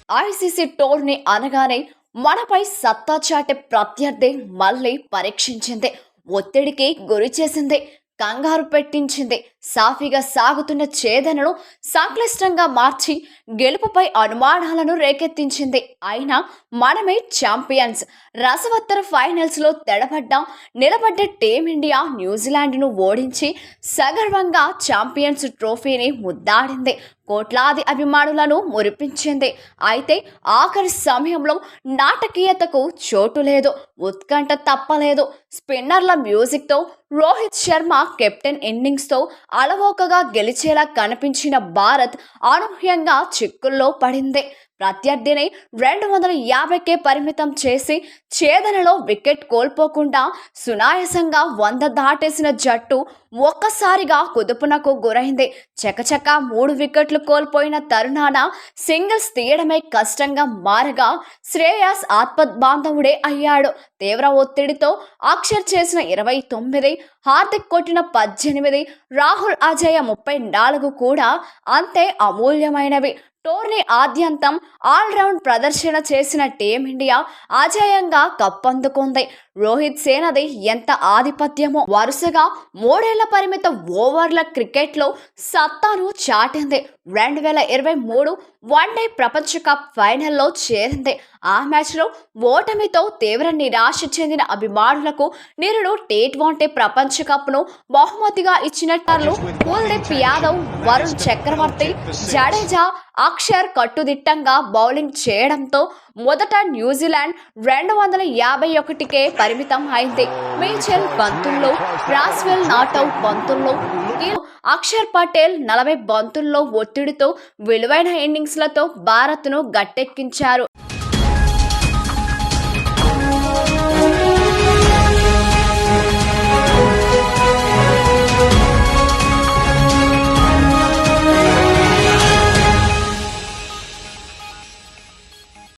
ICC tourney అనగానే మనపై సత్తా చాటే ప్రత్యర్థి మళ్ళీ పరీక్షించింది, ఒత్తిడికి గురి చేసింది, కంగారు పెట్టించింది. సాఫీగా సాగుతున్న ఛేదనను సంక్లిష్టంగా మార్చి గెలుపుపై అనుమానాలను రేకెత్తించింది. అయినా మనమే ఛాంపియన్స్. రసవత్తర ఫైనల్స్ లో నిలబడ్డ టీమిండియా న్యూజిలాండ్ను ఓడించి సగర్వంగా ఛాంపియన్స్ ట్రోఫీని ముద్దాడింది. కోట్లాది అభిమానులను మురిపించింది. అయితే ఆఖరి సమయంలో నాటకీయతకు చోటు లేదు, ఉత్కంఠ తప్పలేదు. స్పిన్నర్ల మ్యూజిక్తో రోహిత్ శర్మ కెప్టెన్ ఇన్నింగ్స్తో అలవోకగా గెలిచేలా కనిపించిన భారత్ అనూహ్యంగా చిక్కుల్లో పడింది. ప్రత్యర్థిని 250కే పరిమితం చేసి ఛేదనలో వికెట్ కోల్పోకుండా సునాయాసంగా 100 దాటేసిన జట్టు ఒక్కసారిగా కుదుపునకు గురైంది. చకచకా 3 వికెట్లు కోల్పోయిన తరుణాన సింగిల్స్ తీయడమే కష్టంగా మారగా శ్రేయస్ ఆత్మబాంధవుడే అయ్యాడు. తీవ్ర ఒత్తిడితో అక్షర్ చేసిన 29, హార్దిక్ కొట్టిన 18, రాహుల్ అజయ 34 కూడా అంతే అమూల్యమైనవి. టోర్నీ ఆద్యంతం ఆల్రౌండ్ ప్రదర్శన చేసిన టీమిండియా అజేయంగా కప్పందుకుంది. రోహిత్ సేనది ఎంత ఆధిపత్యమో వరుసగా 3 ఏళ్ల పరిమిత ఓవర్ల క్రికెట్లో సత్తాను చాటింది. 2023 వన్డే ప్రపంచ కప్ ఫైనల్లో చేరింది. ఆ మ్యాచ్లో ఓటమితో తీవ్ర నిరాశ చెందిన అభిమానులకు నిరుడు టీ20 ప్రపంచ కప్ను బహుమతిగా ఇచ్చినట్లు కుల్దీప్ యాదవ్, వరుణ్ చక్రవర్తి, జడేజా, అక్షర్ కట్టుదిట్టంగా బౌలింగ్ చేయడంతో మొదట న్యూజిలాండ్ 251కే పరిమితం అయింది. మిచెల్ బంతుల్లో, బ్రాస్వెల్ నాట్అవుట్ బంతుల్లో, అక్షర్ పటేల్ 40 బంతుల్లో ఒత్తిడితో విలువైన ఇన్నింగ్స్లతో భారత్ను గట్టెక్కించారు.